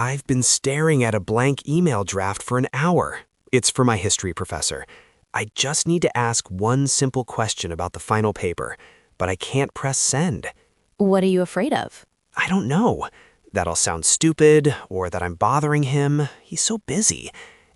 I've been staring at a blank email draft for an hour. It's for my history professor. I just need to ask one simple question about the final paper, but I can't press send. What are you afraid of? I don't know. That I'll sound stupid, or that I'm bothering him. He's so busy.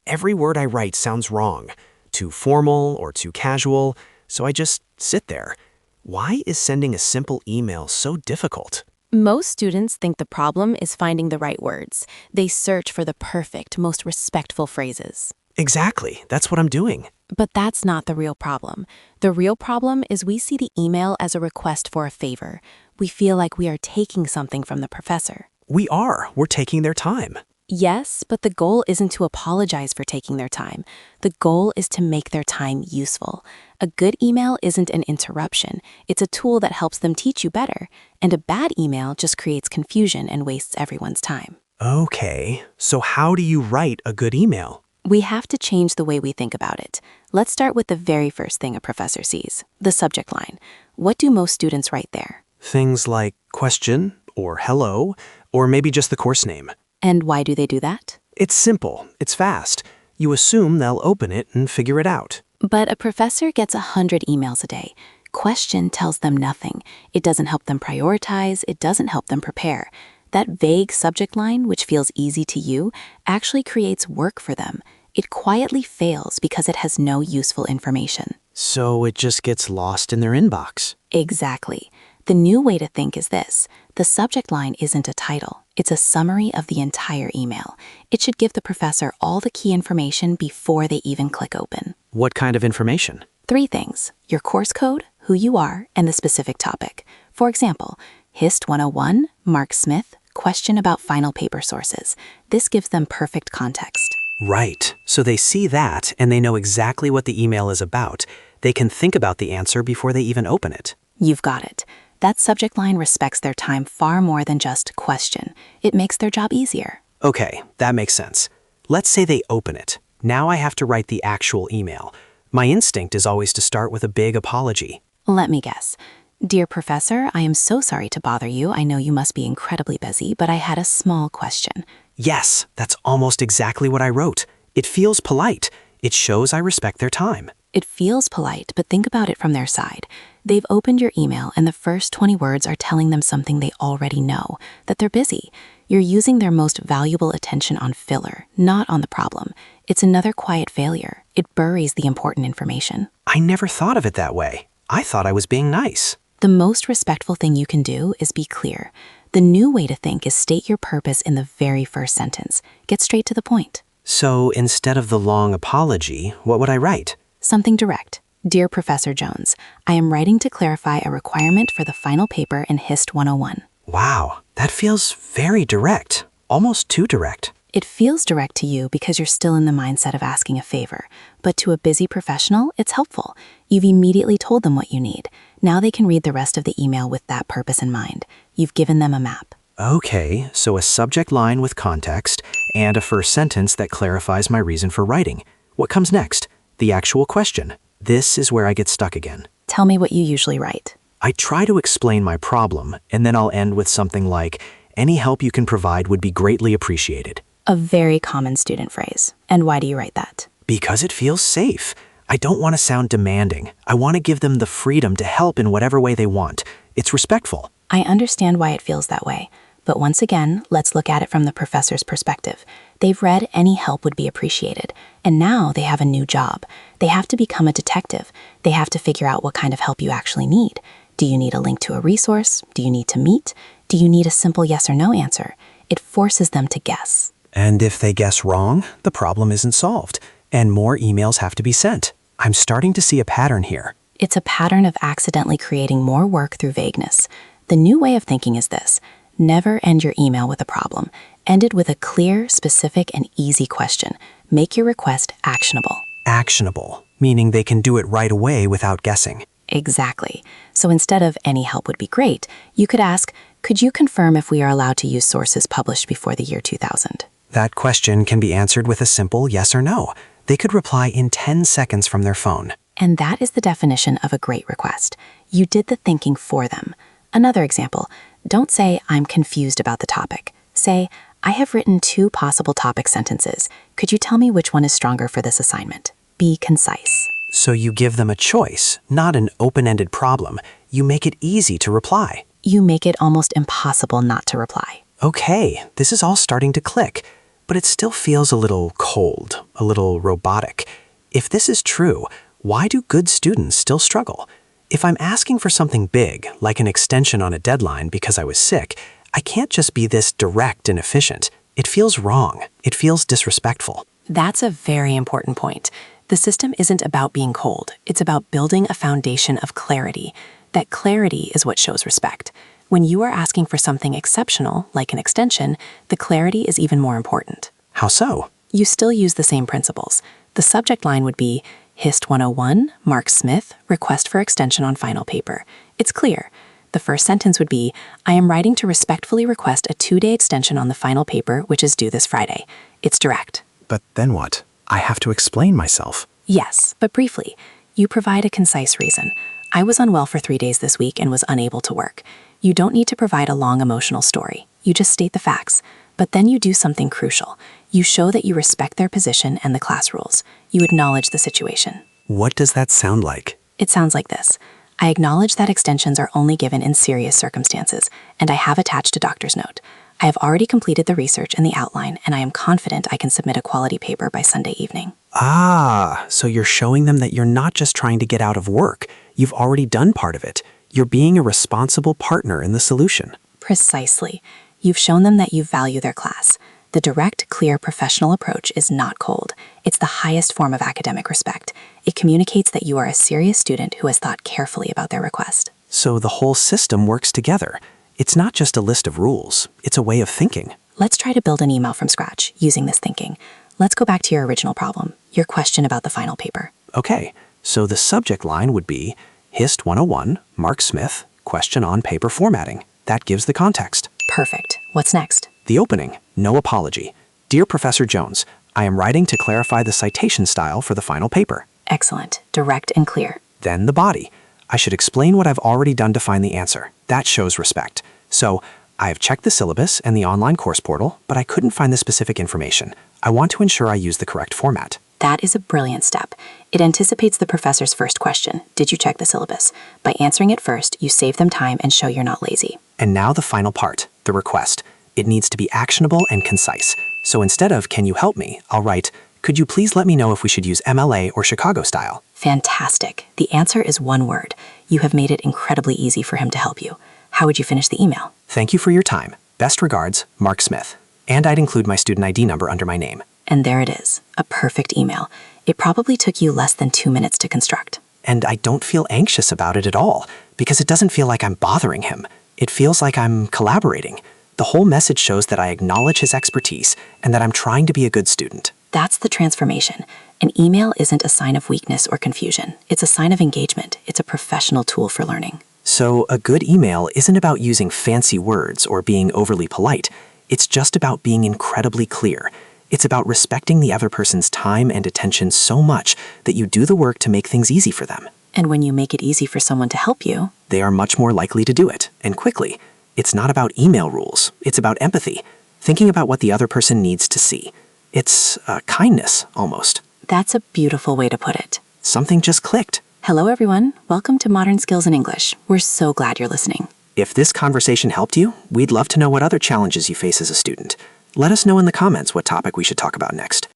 Every word I write sounds wrong, too formal or too casual, so I just sit there. Why is sending a simple email so difficult? Most students think the problem is finding the right words. They search for the perfect, most respectful phrases. Exactly, that's what I'm doing. But that's not the real problem. The real problem is we see the email as a request for a favor. We feel like we are taking something from the professor. We're taking their time. Yes, but the goal isn't to apologize for taking their time. The goal is to make their time useful. A good email isn't an interruption. It's a tool that helps them teach you better. And a bad email just creates confusion and wastes everyone's time. Okay, so how do you write a good email? We have to change the way we think about it. Let's start with the very first thing a professor sees, the subject line. What do most students write there? Things like question, or hello, or maybe just the course name. And why do they do that? It's simple, it's fast. You assume they'll open it and figure it out. But a professor gets 100 emails a day. Question tells them nothing. It doesn't help them prioritize. It doesn't help them prepare. That vague subject line, which feels easy to you, actually creates work for them. It quietly fails because it has no useful information. So it just gets lost in their inbox. Exactly. The new way to think is this. The subject line isn't a title. It's a summary of the entire email. It should give the professor all the key information before they even click open. What kind of information? 3 things: your course code, who you are, and the specific topic. For example, HIST 101, Mark Smith, question about final paper sources. This gives them perfect context. Right. So they see that and they know exactly what the email is about. They can think about the answer before they even open it. You've got it. That subject line respects their time far more than just question. It makes their job easier. Okay, that makes sense. Let's say they open it. Now I have to write the actual email. My instinct is always to start with a big apology. Let me guess. Dear Professor, I am so sorry to bother you. I know you must be incredibly busy, but I had a small question. Yes, that's almost exactly what I wrote. It feels polite. It shows I respect their time. It feels polite, but think about it from their side. They've opened your email and the first 20 words are telling them something they already know, that they're busy. You're using their most valuable attention on filler, not on the problem. It's another quiet failure. It buries the important information. I never thought of it that way. I thought I was being nice. The most respectful thing you can do is be clear. The new way to think is state your purpose in the very first sentence. Get straight to the point. So instead of the long apology, what would I write? Something direct. Dear Professor Jones, I am writing to clarify a requirement for the final paper in HIST 101. Wow, that feels very direct. Almost too direct. It feels direct to you because you're still in the mindset of asking a favor. But to a busy professional, it's helpful. You've immediately told them what you need. Now they can read the rest of the email with that purpose in mind. You've given them a map. Okay, so a subject line with context and a first sentence that clarifies my reason for writing. What comes next? The actual question. This is where I get stuck again. Tell me what you usually write. I try to explain my problem, and then I'll end with something like, any help you can provide would be greatly appreciated. A very common student phrase. And why do you write that? Because it feels safe. I don't want to sound demanding. I want to give them the freedom to help in whatever way they want. It's respectful. I understand why it feels that way. But once again, let's look at it from the professor's perspective. They've read any help would be appreciated, and now they have a new job. They have to become a detective. They have to figure out what kind of help you actually need. Do you need a link to a resource? Do you need to meet? Do you need a simple yes or no answer? It forces them to guess. And if they guess wrong, the problem isn't solved, and more emails have to be sent. I'm starting to see a pattern here. It's a pattern of accidentally creating more work through vagueness. The new way of thinking is this. Never end your email with a problem. End it with a clear, specific, and easy question. Make your request actionable. Actionable, meaning they can do it right away without guessing. Exactly. So instead of any help would be great, you could ask, could you confirm if we are allowed to use sources published before the year 2000? That question can be answered with a simple yes or no. They could reply in 10 seconds from their phone. And that is the definition of a great request. You did the thinking for them. Another example, don't say, I'm confused about the topic. Say, I have written 2 possible topic sentences. Could you tell me which one is stronger for this assignment? Be concise. So you give them a choice, not an open-ended problem. You make it easy to reply. You make it almost impossible not to reply. Okay, this is all starting to click, but it still feels a little cold, a little robotic. If this is true, why do good students still struggle? If I'm asking for something big, like an extension on a deadline because I was sick, I can't just be this direct and efficient. It feels wrong. It feels disrespectful. That's a very important point. The system isn't about being cold. It's about building a foundation of clarity. That clarity is what shows respect. When you are asking for something exceptional, like an extension, the clarity is even more important. How so? You still use the same principles. The subject line would be, HIST 101, Mark Smith, request for extension on final paper. It's clear. The first sentence would be, I am writing to respectfully request a 2-day extension on the final paper, which is due this Friday. It's direct. But then what? I have to explain myself. Yes, but briefly. You provide a concise reason. I was unwell for 3 days this week and was unable to work. You don't need to provide a long emotional story. You just state the facts. But then you do something crucial. You show that you respect their position and the class rules. You acknowledge the situation. What does that sound like? It sounds like this. I acknowledge that extensions are only given in serious circumstances, and I have attached a doctor's note. I have already completed the research and the outline, and I am confident I can submit a quality paper by Sunday evening. Ah, so you're showing them that you're not just trying to get out of work. You've already done part of it. You're being a responsible partner in the solution. Precisely. You've shown them that you value their class. The direct, clear, professional approach is not cold. It's the highest form of academic respect. It communicates that you are a serious student who has thought carefully about their request. So the whole system works together. It's not just a list of rules. It's a way of thinking. Let's try to build an email from scratch using this thinking. Let's go back to your original problem, your question about the final paper. Okay, so the subject line would be HIST 101, Mark Smith, question on paper formatting. That gives the context. Perfect. What's next? The opening, no apology. Dear Professor Jones, I am writing to clarify the citation style for the final paper. Excellent. Direct and clear. Then the body. I should explain what I've already done to find the answer. That shows respect. So, I have checked the syllabus and the online course portal, but I couldn't find the specific information. I want to ensure I use the correct format. That is a brilliant step. It anticipates the professor's first question, did you check the syllabus? By answering it first, you save them time and show you're not lazy. And now the final part, the request. It needs to be actionable and concise. So instead of, can you help me, I'll write, could you please let me know if we should use MLA or Chicago style? Fantastic. The answer is one word. You have made it incredibly easy for him to help you. How would you finish the email? Thank you for your time. Best regards, Mark Smith. And I'd include my student ID number under my name. And there it is, a perfect email. It probably took you less than 2 minutes to construct. And I don't feel anxious about it at all, because it doesn't feel like I'm bothering him. It feels like I'm collaborating. The whole message shows that I acknowledge his expertise and that I'm trying to be a good student. That's the transformation. An email isn't a sign of weakness or confusion. It's a sign of engagement. It's a professional tool for learning. So a good email isn't about using fancy words or being overly polite. It's just about being incredibly clear. It's about respecting the other person's time and attention so much that you do the work to make things easy for them. And when you make it easy for someone to help you, They are much more likely to do it, and quickly. It's not about email rules. It's about empathy, thinking about what the other person needs to see. It's kindness, almost. that's a beautiful way to put it. Something just clicked. Hello, everyone. Welcome to Modern Skills in English. We're so glad you're listening. If this conversation helped you, we'd love to know what other challenges you face as a student. Let us know in the comments what topic we should talk about next.